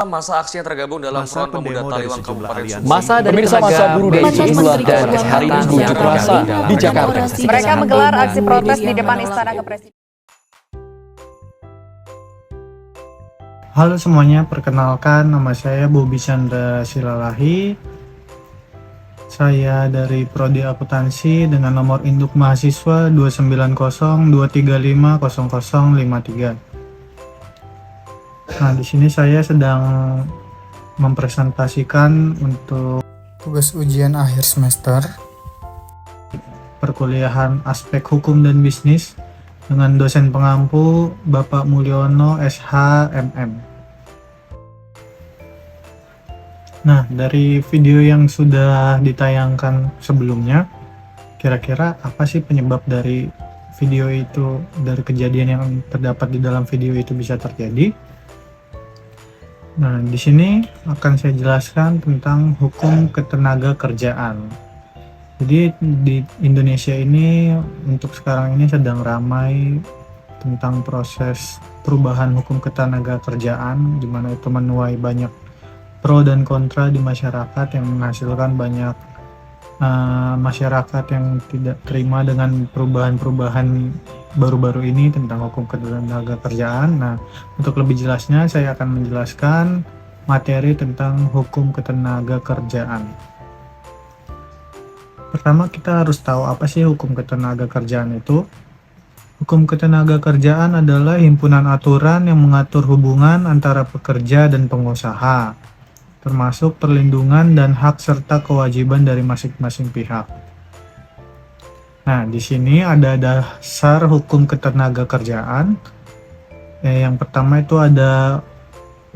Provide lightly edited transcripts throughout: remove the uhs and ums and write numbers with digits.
Masa aksi yang tergabung dalam Front Pemuda Taliwang Kabupaten Sumbar. Masa dari masa buruh dari sejumlah daerah hari ini berunjuk rasa di Jakarta. Mereka menggelar aksi protes di depan Istana Kepresidenan. Halo semuanya, perkenalkan nama saya Bobi Chandra Silalahi. Saya dari Prodi Akuntansi dengan nomor induk mahasiswa 29023500053. Nah, di sini saya sedang mempresentasikan untuk tugas ujian akhir semester perkuliahan aspek hukum dan bisnis dengan dosen pengampu Bapak Mulyono SH.MM. Nah, dari video yang sudah ditayangkan sebelumnya, kira-kira apa sih penyebab dari video itu, dari kejadian yang terdapat di dalam video itu bisa terjadi? Nah, di sini akan saya jelaskan tentang hukum ketenaga kerjaan. Jadi di Indonesia ini untuk sekarang ini sedang ramai tentang proses perubahan hukum ketenaga kerjaan, di mana itu menuai banyak pro dan kontra di masyarakat yang menghasilkan banyak masyarakat yang tidak terima dengan perubahan-perubahan baru-baru ini tentang hukum ketenaga kerjaan. Nah, untuk lebih jelasnya saya akan menjelaskan materi tentang hukum ketenaga kerjaan. Pertama, kita harus tahu apa sih hukum ketenaga kerjaan itu. Hukum ketenaga kerjaan adalah himpunan aturan yang mengatur hubungan antara pekerja dan pengusaha, termasuk perlindungan dan hak serta kewajiban dari masing-masing pihak. Nah, di sini ada dasar hukum ketenaga kerjaan. Yang pertama itu ada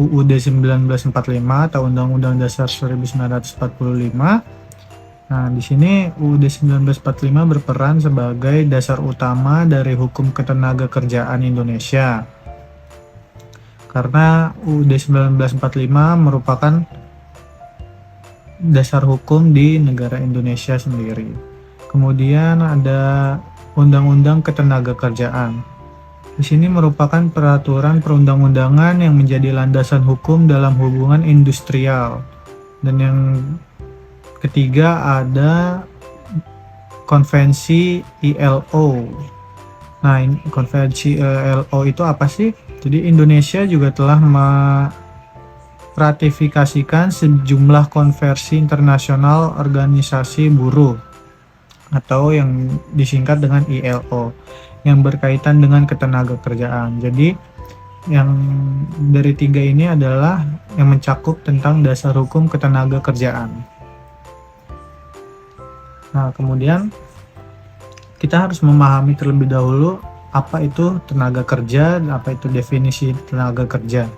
UUD 1945 atau Undang-Undang Dasar 1945. Nah, di sini UUD 1945 berperan sebagai dasar utama dari hukum ketenaga kerjaan Indonesia. Karena UUD 1945 merupakan dasar hukum di negara Indonesia sendiri. Kemudian ada Undang-Undang Ketenaga Kerjaan. Di sini merupakan peraturan perundang-undangan yang menjadi landasan hukum dalam hubungan industrial. Dan yang ketiga ada Konvensi ILO. Nah, Konvensi ILO itu apa sih? Jadi Indonesia juga telah meratifikasikan sejumlah konvensi internasional organisasi buruh atau yang disingkat dengan ILO yang berkaitan dengan ketenaga kerjaan. Jadi yang dari tiga ini adalah yang mencakup tentang dasar hukum ketenaga kerjaan. Nah, kemudian kita harus memahami terlebih dahulu apa itu tenaga kerja dan apa itu definisi tenaga kerja.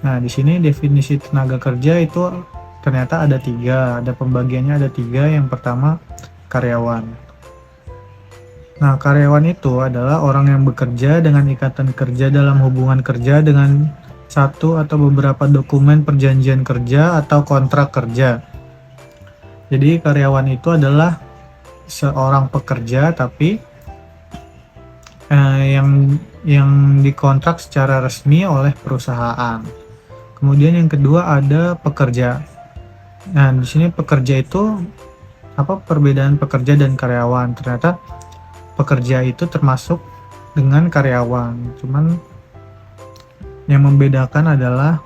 Nah, di sini definisi tenaga kerja itu ternyata ada tiga, ada pembagiannya ada tiga. Yang pertama, karyawan. Nah, karyawan itu adalah orang yang bekerja dengan ikatan kerja dalam hubungan kerja dengan satu atau beberapa dokumen perjanjian kerja atau kontrak kerja. Jadi karyawan itu adalah seorang pekerja tapi yang dikontrak secara resmi oleh perusahaan. Kemudian yang kedua ada pekerja. Nah, di sini pekerja itu apa perbedaan pekerja dan karyawan? Ternyata pekerja itu termasuk dengan karyawan. Cuman yang membedakan adalah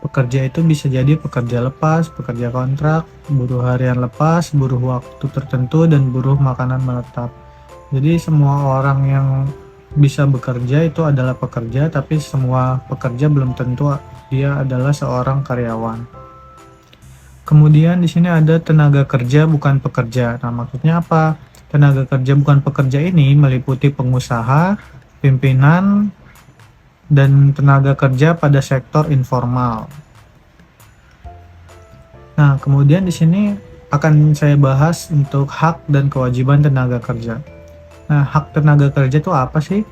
pekerja itu bisa jadi pekerja lepas, pekerja kontrak, buruh harian lepas, buruh waktu tertentu, dan buruh makanan menetap. Jadi semua orang yang bisa bekerja itu adalah pekerja, tapi semua pekerja belum tentu dia adalah seorang karyawan. Kemudian di sini ada tenaga kerja bukan pekerja. Nah, maksudnya apa? Tenaga kerja bukan pekerja ini meliputi pengusaha, pimpinan, dan tenaga kerja pada sektor informal. Nah, kemudian di sini akan saya bahas untuk hak dan kewajiban tenaga kerja. Nah, hak tenaga kerja itu apa sih?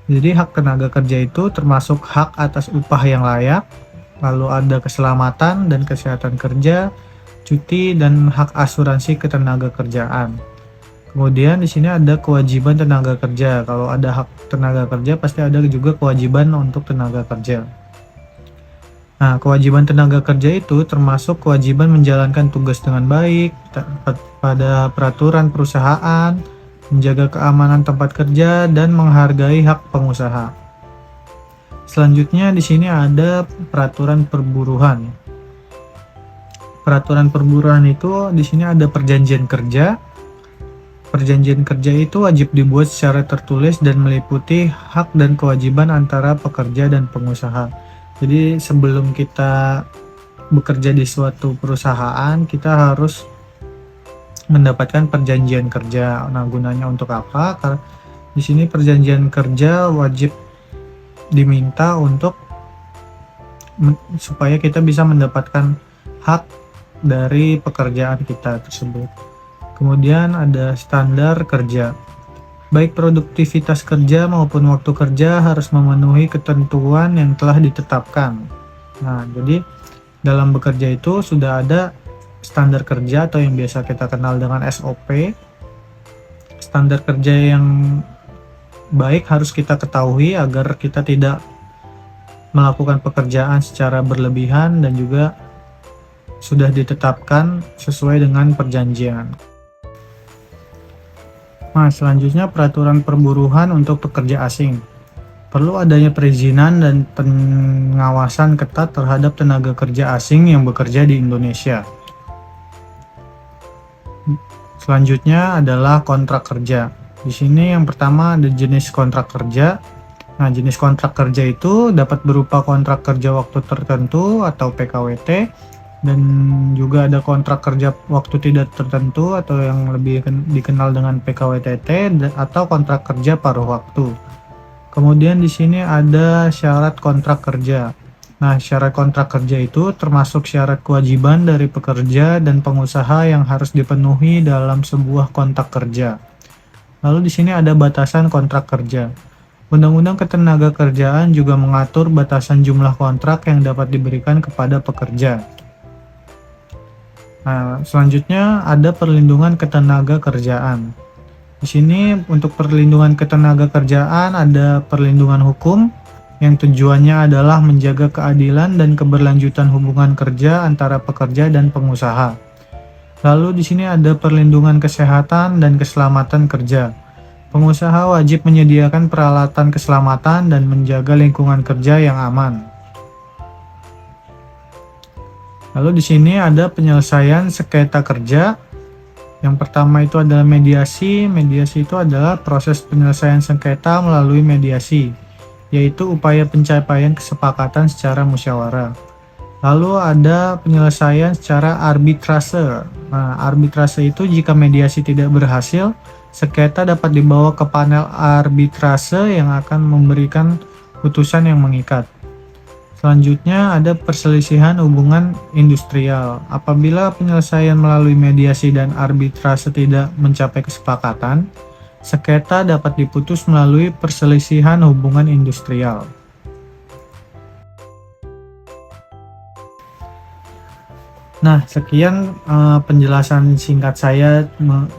Jadi hak tenaga kerja itu termasuk hak atas upah yang layak, lalu ada keselamatan dan kesehatan kerja, cuti, dan hak asuransi ketenaga kerjaan. Kemudian di sini ada kewajiban tenaga kerja. Kalau ada hak tenaga kerja, pasti ada juga kewajiban untuk tenaga kerja. Nah, kewajiban tenaga kerja itu termasuk kewajiban menjalankan tugas dengan baik pada peraturan perusahaan, menjaga keamanan tempat kerja, dan menghargai hak pengusaha. Selanjutnya di sini ada peraturan perburuhan. Peraturan perburuhan itu di sini ada perjanjian kerja. Perjanjian kerja itu wajib dibuat secara tertulis dan meliputi hak dan kewajiban antara pekerja dan pengusaha. Jadi sebelum kita bekerja di suatu perusahaan, kita harus mendapatkan perjanjian kerja. Nah, gunanya untuk apa? Karena di sini perjanjian kerja wajib diminta untuk supaya kita bisa mendapatkan hak dari pekerjaan kita tersebut. Kemudian ada standar kerja. Baik produktivitas kerja maupun waktu kerja harus memenuhi ketentuan yang telah ditetapkan. Nah, jadi dalam bekerja itu sudah ada standar kerja atau yang biasa kita kenal dengan SOP. Standar kerja yang baik harus kita ketahui agar kita tidak melakukan pekerjaan secara berlebihan dan juga sudah ditetapkan sesuai dengan perjanjian. Nah, selanjutnya peraturan perburuhan untuk pekerja asing. Perlu adanya perizinan dan pengawasan ketat terhadap tenaga kerja asing yang bekerja di Indonesia. Selanjutnya adalah kontrak kerja. Di sini yang pertama ada jenis kontrak kerja. Nah, jenis kontrak kerja itu dapat berupa kontrak kerja waktu tertentu atau PKWT, dan juga ada kontrak kerja waktu tidak tertentu atau yang lebih dikenal dengan PKWTT, atau kontrak kerja paruh waktu. Kemudian di sini ada syarat kontrak kerja. Nah, syarat kontrak kerja itu termasuk syarat kewajiban dari pekerja dan pengusaha yang harus dipenuhi dalam sebuah kontrak kerja. Lalu di sini ada batasan kontrak kerja. Undang-Undang Ketenagakerjaan juga mengatur batasan jumlah kontrak yang dapat diberikan kepada pekerja. Nah, selanjutnya ada perlindungan ketenagakerjaan. Di sini untuk perlindungan ketenagakerjaan ada perlindungan hukum yang tujuannya adalah menjaga keadilan dan keberlanjutan hubungan kerja antara pekerja dan pengusaha. Lalu di sini ada perlindungan kesehatan dan keselamatan kerja. Pengusaha wajib menyediakan peralatan keselamatan dan menjaga lingkungan kerja yang aman. Lalu di sini ada penyelesaian sengketa kerja. Yang pertama itu adalah mediasi. Mediasi itu adalah proses penyelesaian sengketa melalui mediasi, yaitu upaya pencapaian kesepakatan secara musyawarah. Lalu ada penyelesaian secara arbitrase. Nah, arbitrase itu jika mediasi tidak berhasil, sengketa dapat dibawa ke panel arbitrase yang akan memberikan putusan yang mengikat. Selanjutnya ada perselisihan hubungan industrial. Apabila penyelesaian melalui mediasi dan arbitrase tidak mencapai kesepakatan, sengketa dapat diputus melalui perselisihan hubungan industrial. Nah, sekian penjelasan singkat saya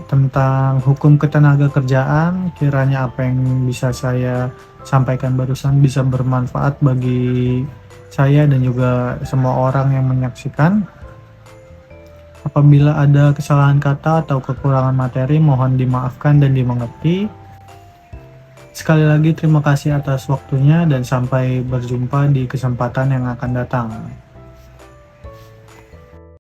tentang hukum ketenagakerjaan. Kiranya apa yang bisa saya sampaikan barusan bisa bermanfaat bagi saya dan juga semua orang yang menyaksikan. Apabila ada kesalahan kata atau kekurangan materi, mohon dimaafkan dan dimengerti. Sekali lagi terima kasih atas waktunya dan sampai berjumpa di kesempatan yang akan datang.